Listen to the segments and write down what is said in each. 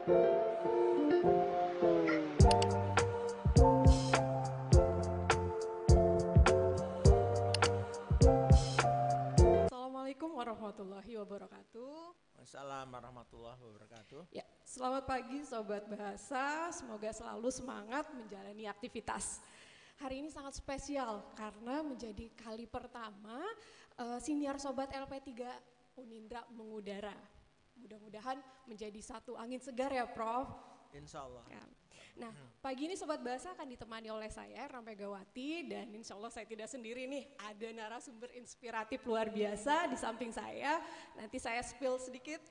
Assalamualaikum warahmatullahi wabarakatuh. Assalamualaikum warahmatullahi wabarakatuh. Ya, selamat pagi Sobat Bahasa, semoga selalu semangat menjalani aktivitas. Hari ini sangat spesial karena menjadi kali pertama siniar Sobat LP3 Unindra mengudara. Mudah-mudahan menjadi satu angin segar ya Prof. Insya Allah. Ya. Nah, pagi ini Sobat Bahasa akan ditemani oleh saya, Erna Megawati, dan insya Allah saya tidak sendiri nih, ada narasumber inspiratif luar biasa di samping saya, nanti saya spill sedikit.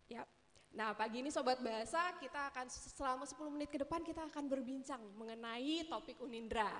Ya. Nah, pagi ini Sobat Bahasa kita akan selama 10 menit ke depan kita akan berbincang mengenai topik Unindra.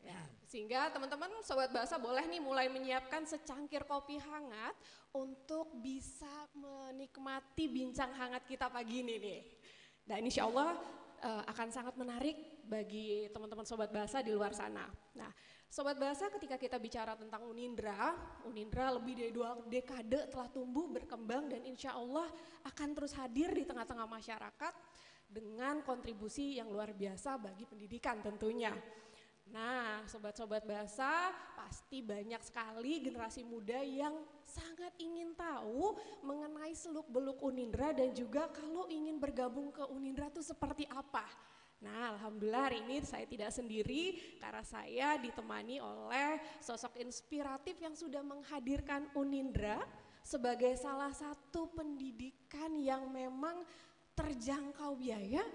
Ya, sehingga teman-teman Sobat Bahasa boleh nih mulai menyiapkan secangkir kopi hangat untuk bisa menikmati bincang hangat kita pagi ini nih. Dan insya Allah akan sangat menarik bagi teman-teman Sobat Bahasa di luar sana. Nah, Sobat Bahasa ketika kita bicara tentang Unindra lebih dari 2 dekade telah tumbuh, berkembang dan insya Allah akan terus hadir di tengah-tengah masyarakat dengan kontribusi yang luar biasa bagi pendidikan tentunya. Nah, Sobat-Sobat Bahasa pasti banyak sekali generasi muda yang sangat ingin tahu mengenai seluk-beluk Unindra dan juga kalau ingin bergabung ke Unindra itu seperti apa. Nah, alhamdulillah hari ini saya tidak sendiri karena saya ditemani oleh sosok inspiratif yang sudah menghadirkan Unindra sebagai salah satu pendidikan yang memang terjangkau biaya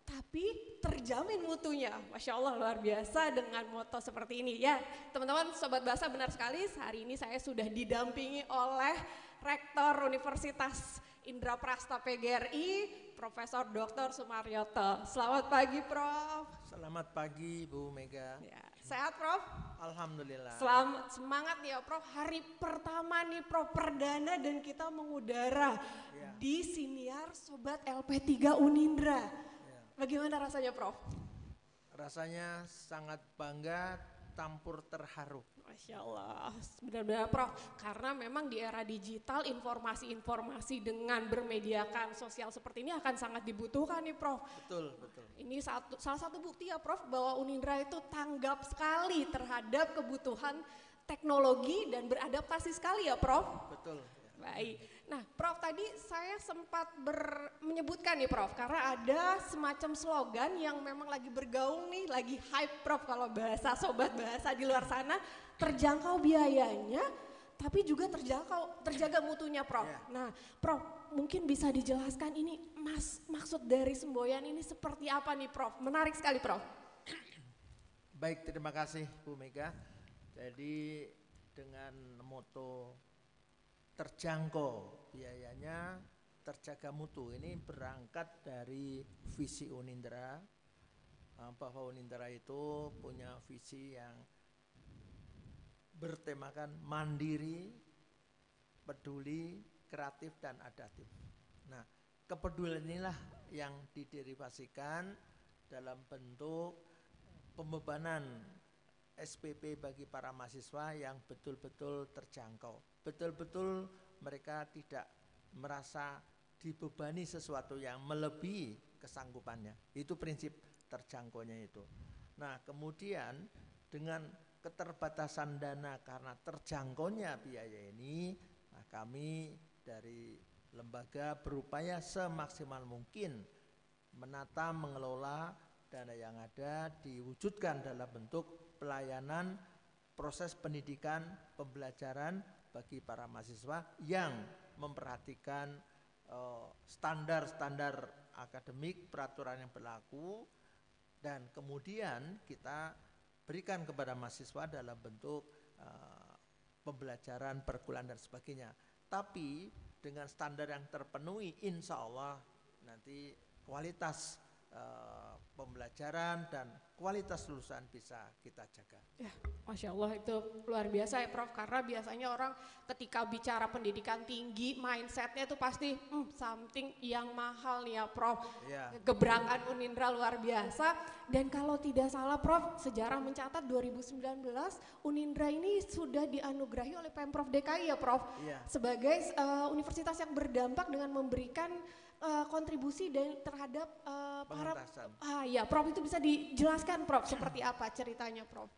tapi terjamin mutunya. Masya Allah luar biasa dengan moto seperti ini ya. Teman-teman Sobat Bahasa benar sekali, hari ini saya sudah didampingi oleh Rektor Universitas Indraprasta PGRI, Profesor Dr. Sumaryoto. Selamat pagi Prof. Selamat pagi Bu Mega. Ya, sehat Prof? Alhamdulillah. Selamat, semangat ya Prof, hari pertama nih Prof, perdana dan kita mengudara di siniar Sobat LP3 Unindra. Bagaimana rasanya Prof? Rasanya sangat bangga, campur terharu. Masya Allah, benar-benar Prof, karena memang di era digital informasi-informasi dengan bermediakan sosial seperti ini akan sangat dibutuhkan nih Prof. Betul, betul. Ini salah satu bukti ya Prof bahwa Unindra itu tanggap sekali terhadap kebutuhan teknologi dan beradaptasi sekali ya Prof. Betul. Baik, nah Prof tadi saya sempat menyebutkan nih Prof, karena ada semacam slogan yang memang lagi bergaung nih, lagi hype Prof kalau bahasa Sobat Bahasa di luar sana, terjangkau biayanya tapi juga terjaga mutunya Prof. Nah Prof mungkin bisa dijelaskan ini maksud dari semboyan ini seperti apa nih Prof, menarik sekali Prof. Baik, terima kasih Bu Mega. Jadi dengan moto terjangkau biayanya, terjaga mutu, ini berangkat dari visi Unindra, bahwa Unindra itu punya visi yang bertemakan mandiri, peduli, kreatif dan adaptif. Nah, kepedulian inilah yang diderivasikan dalam bentuk pembebanan SPP bagi para mahasiswa yang betul-betul terjangkau. Betul-betul mereka tidak merasa dibebani sesuatu yang melebihi kesanggupannya. Itu prinsip terjangkaunya itu. Nah, kemudian dengan keterbatasan dana karena terjangkaunya biaya ini, nah kami dari lembaga berupaya semaksimal mungkin menata, mengelola dana yang ada diwujudkan dalam bentuk pelayanan proses pendidikan pembelajaran bagi para mahasiswa yang memperhatikan standar-standar akademik, peraturan yang berlaku, dan kemudian kita berikan kepada mahasiswa dalam bentuk pembelajaran, perkuliahan dan sebagainya. Tapi dengan standar yang terpenuhi, insya Allah nanti kualitas pembelajaran dan kualitas lulusan bisa kita jaga. Ya, Masya Allah itu luar biasa ya Prof, karena biasanya orang ketika bicara pendidikan tinggi mindsetnya itu pasti something yang mahal nih ya Prof. Ya. Gebrakan Unindra luar biasa, dan kalau tidak salah Prof, sejarah mencatat 2019 Unindra ini sudah dianugerahi oleh Pemprov DKI ya Prof, ya, sebagai universitas yang berdampak dengan memberikan kontribusi dan terhadap para Pengentasan. ya Prof, itu bisa dijelaskan Prof seperti apa ceritanya Prof?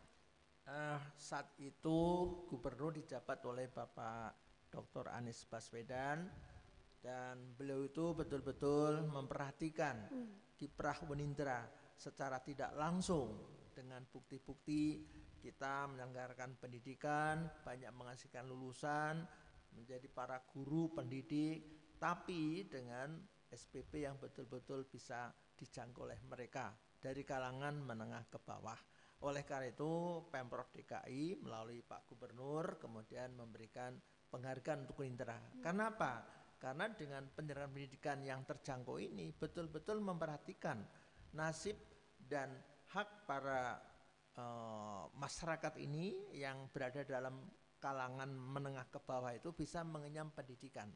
Saat itu gubernur dijabat oleh Bapak Dr. Anies Baswedan, dan beliau itu betul-betul memperhatikan kiprah Unindra secara tidak langsung. Dengan bukti-bukti kita menyelenggarakan pendidikan, banyak menghasilkan lulusan, menjadi para guru pendidik, tapi dengan SPP yang betul-betul bisa dijangkau oleh mereka dari kalangan menengah ke bawah. Oleh karena itu Pemprov DKI melalui Pak Gubernur kemudian memberikan penghargaan untuk Unindra. Karena apa? Karena dengan penyelenggaraan pendidikan yang terjangkau ini betul-betul memperhatikan nasib dan hak para masyarakat ini yang berada dalam kalangan menengah ke bawah itu bisa mengenyam pendidikan.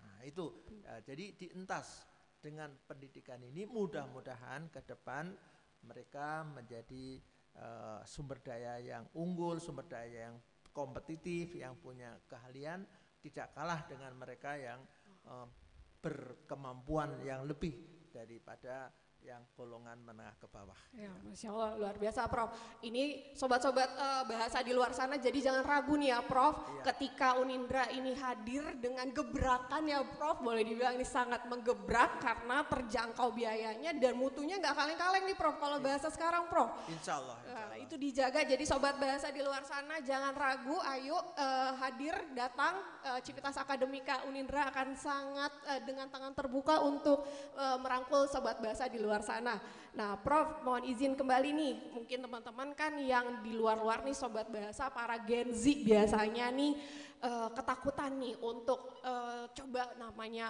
Nah itu jadi dientas dengan pendidikan ini, mudah-mudahan ke depan mereka menjadi sumber daya yang unggul, sumber daya yang kompetitif, yang punya keahlian, tidak kalah dengan mereka yang berkemampuan yang lebih daripada yang golongan menengah ke bawah. Ya, Masya Allah, luar biasa Prof. Ini sobat-sobat bahasa di luar sana, jadi jangan ragu nih ya Prof. Iya. Ketika Unindra ini hadir dengan gebrakan ya Prof, boleh dibilang ini sangat menggebrak karena terjangkau biayanya dan mutunya nggak kaleng-kaleng nih Prof. Kalau bahasa sekarang Prof. Insya Allah. Itu dijaga, jadi sobat bahasa di luar sana jangan ragu, ayo hadir, datang, Civitas Akademika Unindra akan sangat dengan tangan terbuka untuk merangkul sobat bahasa di luar sana. Nah Prof, mohon izin kembali nih, mungkin teman-teman kan yang di luar-luar nih sobat bahasa, para Gen Z biasanya nih ketakutan nih untuk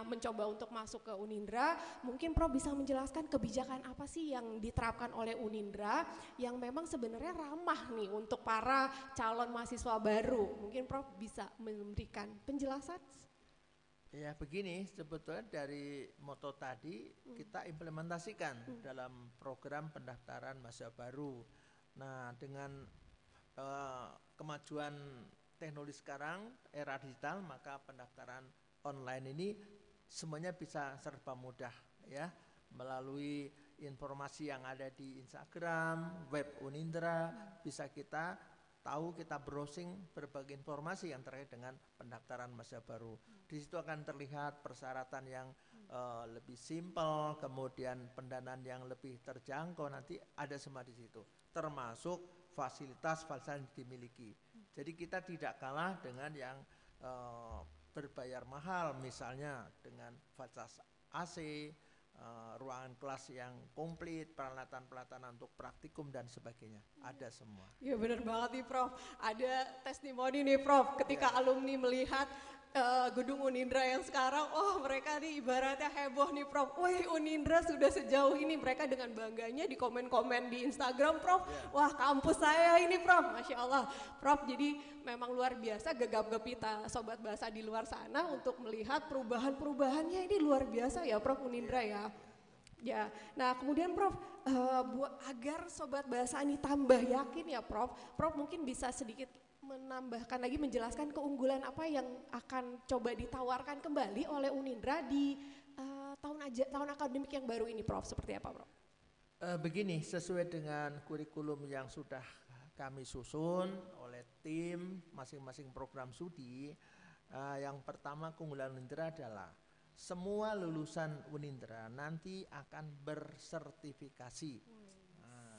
mencoba untuk masuk ke Unindra. Mungkin Prof bisa menjelaskan kebijakan apa sih yang diterapkan oleh Unindra yang memang sebenarnya ramah nih untuk para calon mahasiswa baru. Mungkin Prof bisa memberikan penjelasan. Ya begini, sebetulnya dari moto tadi kita implementasikan dalam program pendaftaran mahasiswa baru. Nah dengan kemajuan teknologi sekarang, era digital, maka pendaftaran online ini semuanya bisa serba mudah ya, melalui informasi yang ada di Instagram, web Unindra, bisa kita tahu, kita browsing berbagai informasi yang terkait dengan pendaftaran mahasiswa baru. Di situ akan terlihat persyaratan yang lebih simpel, kemudian pendanaan yang lebih terjangkau, nanti ada semua di situ, termasuk fasilitas-fasilitas yang dimiliki. Jadi kita tidak kalah dengan yang berbayar mahal, misalnya dengan fasilitas AC, ruangan kelas yang komplit, peralatan-peralatan untuk praktikum dan sebagainya, ada semua. Iya benar banget nih Prof, ada testimoni nih Prof, ketika alumni melihat gedung Unindra yang sekarang, mereka nih ibaratnya heboh nih Prof, wih Unindra sudah sejauh ini, mereka dengan bangganya di komen-komen di Instagram Prof, wah kampus saya ini Prof, Masya Allah Prof, jadi memang luar biasa gegap-gempita sobat bahasa di luar sana untuk melihat perubahan-perubahannya, ini luar biasa ya Prof Unindra ya. Ya, nah kemudian Prof, agar sobat bahasa ini tambah yakin ya Prof, Prof mungkin bisa sedikit menambahkan lagi, menjelaskan keunggulan apa yang akan coba ditawarkan kembali oleh Unindra di tahun akademik yang baru ini Prof, seperti apa Prof? Begini, sesuai dengan kurikulum yang sudah kami susun oleh tim masing-masing program studi, yang pertama keunggulan Unindra adalah semua lulusan Unindra nanti akan bersertifikasi,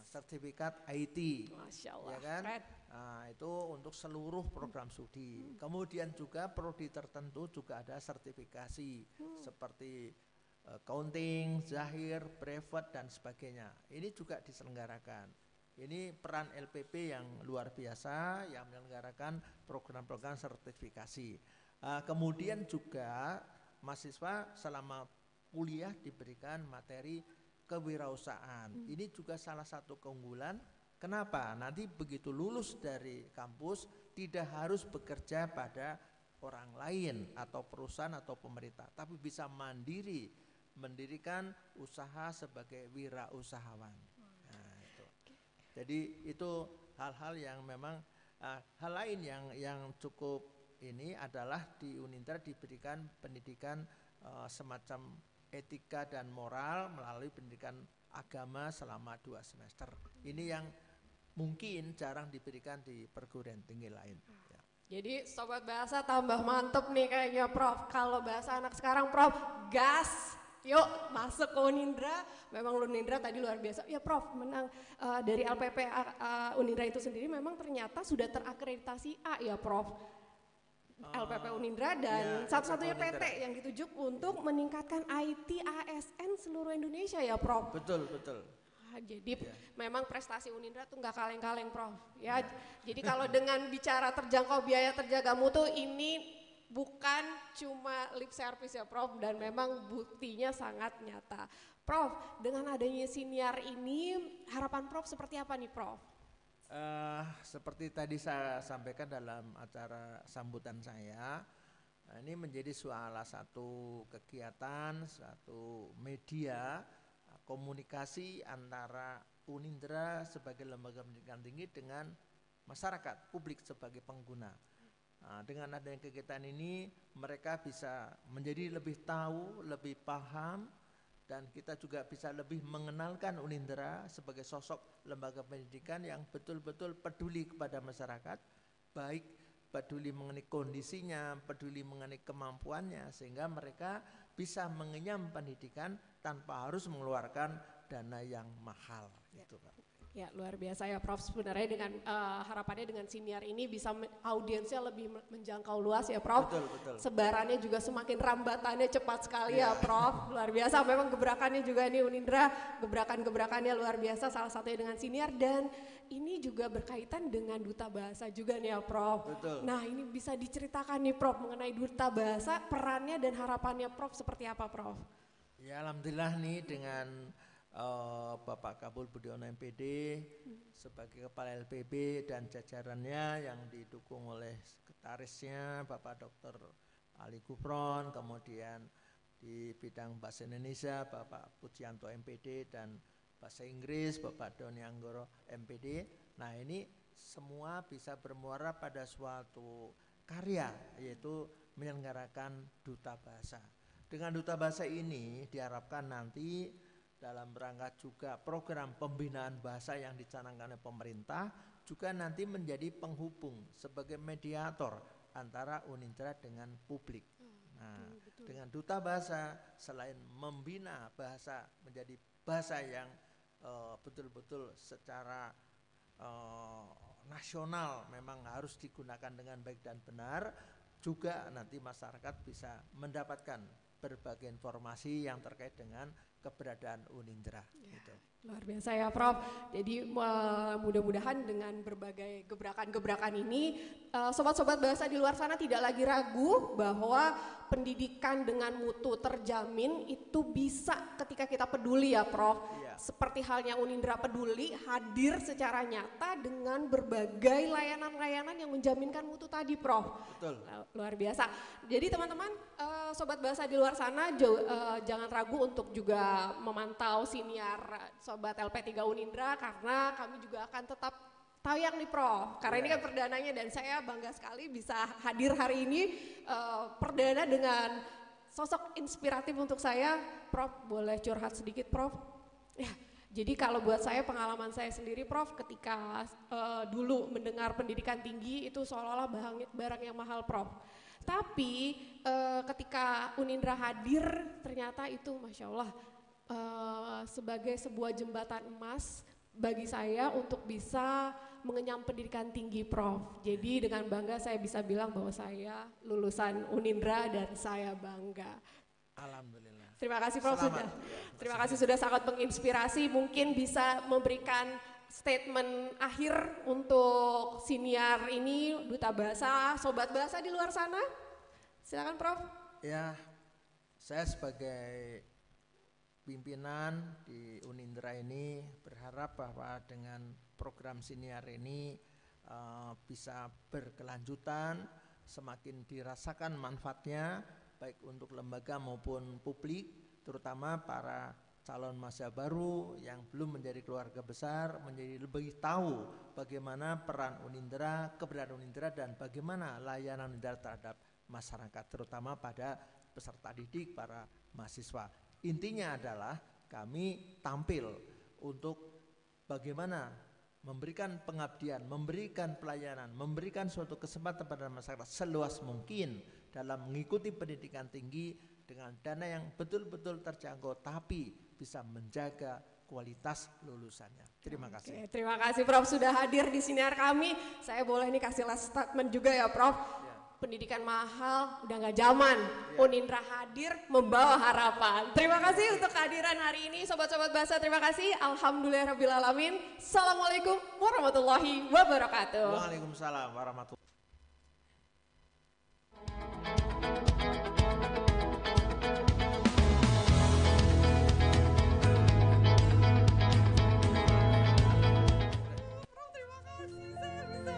sertifikat IT, Masya Allah, ya kan? Nah, itu untuk seluruh program studi. Kemudian juga prodi tertentu juga ada sertifikasi seperti accounting, zahir, brevet dan sebagainya. Ini juga diselenggarakan. Ini peran LPP yang luar biasa yang menyelenggarakan program-program sertifikasi. Kemudian juga mahasiswa selama kuliah diberikan materi kewirausahaan. Ini juga salah satu keunggulan. Kenapa? Nanti begitu lulus dari kampus tidak harus bekerja pada orang lain atau perusahaan atau pemerintah, tapi bisa mandiri mendirikan usaha sebagai wirausahawan. Nah, itu. Jadi itu hal-hal yang memang hal lain yang cukup ini adalah di Unindra diberikan pendidikan semacam etika dan moral melalui pendidikan agama selama 2 semester. Ini yang mungkin jarang diberikan di perguruan tinggi lain. Ya. Jadi sobat bahasa tambah mantep nih kayaknya Prof. Kalau bahasa anak sekarang Prof, gas. Yuk masuk ke Unindra. Memang Unindra tadi luar biasa. Ya Prof, menang dari LPP Unindra itu sendiri memang ternyata sudah terakreditasi A ya Prof. LPP Unindra dan satu-satunya PT yang dituju untuk meningkatkan IT ASN seluruh Indonesia ya Prof. Betul, betul. Jadi memang prestasi Unindra tuh nggak kaleng-kaleng Prof. Ya, jadi kalau dengan bicara terjangkau biaya terjaga mutu ini bukan cuma lip service ya Prof, dan memang buktinya sangat nyata. Prof, dengan adanya siniar ini harapan Prof seperti apa nih Prof? Seperti tadi saya sampaikan dalam acara sambutan saya, ini menjadi salah satu kegiatan, satu media komunikasi antara Unindra sebagai lembaga pendidikan tinggi dengan masyarakat, publik sebagai pengguna. Nah, dengan adanya kegiatan ini mereka bisa menjadi lebih tahu, lebih paham, dan kita juga bisa lebih mengenalkan Unindra sebagai sosok lembaga pendidikan yang betul-betul peduli kepada masyarakat, baik peduli mengenai kondisinya, peduli mengenai kemampuannya, sehingga mereka bisa mengenyam pendidikan tanpa harus mengeluarkan dana yang mahal. Gitu, Pak. Ya luar biasa ya Prof, sebenarnya dengan harapannya dengan siniar ini bisa audiensnya lebih menjangkau luas ya Prof. Betul, betul. Sebarannya juga semakin rambatannya cepat sekali ya Prof. Luar biasa, memang gebrakannya juga nih Unindra, gebrakannya luar biasa, salah satunya dengan siniar, dan ini juga berkaitan dengan duta bahasa juga nih ya Prof. Betul. Nah ini bisa diceritakan nih Prof mengenai duta bahasa, perannya dan harapannya Prof seperti apa Prof? Ya alhamdulillah nih dengan Bapak Kabul Budiono MPD sebagai Kepala LPB dan jajarannya yang didukung oleh sekretarisnya Bapak Dr. Ali Gufron, kemudian di bidang bahasa Indonesia Bapak Pujianto MPD dan bahasa Inggris Bapak Doni Anggoro MPD. Nah ini semua bisa bermuara pada suatu karya, yaitu menyelenggarakan duta bahasa. Dengan duta bahasa ini diharapkan nanti dalam rangka juga program pembinaan bahasa yang dicanangkan oleh pemerintah juga nanti menjadi penghubung sebagai mediator antara Unindra dengan publik. Nah, dengan duta bahasa selain membina bahasa menjadi bahasa yang betul-betul secara nasional memang harus digunakan dengan baik dan benar, juga nanti masyarakat bisa mendapatkan berbagai informasi yang terkait dengan keberadaan Unindra. Ya, gitu. Luar biasa ya Prof. Jadi mudah-mudahan dengan berbagai gebrakan-gebrakan ini sobat-sobat bahasa di luar sana tidak lagi ragu bahwa pendidikan dengan mutu terjamin itu bisa ketika kita peduli ya Prof. Ya. Seperti halnya Unindra peduli hadir secara nyata dengan berbagai layanan-layanan yang menjaminkan mutu tadi Prof. Betul. Luar biasa. Jadi teman-teman sobat bahasa di luar sana jangan ragu untuk juga memantau siniar Sobat LP3 Unindra karena kami juga akan tetap tayang nih Prof. Karena ini kan perdananya dan saya bangga sekali bisa hadir hari ini perdana dengan sosok inspiratif untuk saya. Prof boleh curhat sedikit Prof? Ya, jadi kalau buat saya pengalaman saya sendiri Prof ketika dulu mendengar pendidikan tinggi itu seolah-olah barang yang mahal Prof. Tapi ketika Unindra hadir ternyata itu Masya Allah sebagai sebuah jembatan emas bagi saya untuk bisa mengenyam pendidikan tinggi Prof. Jadi dengan bangga saya bisa bilang bahwa saya lulusan Unindra dan saya bangga. Alhamdulillah. Terima kasih Prof sudah. Terima kasih sudah sangat menginspirasi. Mungkin bisa memberikan statement akhir untuk siniar ini, duta bahasa, sobat bahasa di luar sana. Silakan Prof. Ya, saya sebagai pimpinan di Unindra ini berharap bahwa dengan program siniar ini bisa berkelanjutan, semakin dirasakan manfaatnya baik untuk lembaga maupun publik, terutama para calon mahasiswa baru yang belum menjadi keluarga besar menjadi lebih tahu bagaimana peran Unindra, keberadaan Unindra dan bagaimana layanan Unindra terhadap masyarakat, terutama pada peserta didik, para mahasiswa. intinya adalah kami tampil untuk bagaimana memberikan pengabdian, memberikan pelayanan, memberikan suatu kesempatan pada masyarakat seluas mungkin dalam mengikuti pendidikan tinggi dengan dana yang betul-betul terjangkau tapi bisa menjaga kualitas lulusannya. Terima kasih. Oke, terima kasih Prof sudah hadir di siniar kami. Saya boleh nih kasih last statement juga ya Prof. Ya. Pendidikan mahal udah gak zaman. Ya. Unindra hadir membawa harapan. Terima kasih untuk kehadiran hari ini sobat-sobat bahasa. Terima kasih. Alhamdulillahirabbil alamin. Assalamualaikum warahmatullahi wabarakatuh. Waalaikumsalam warahmatullahi. Terima kasih, saya bisa.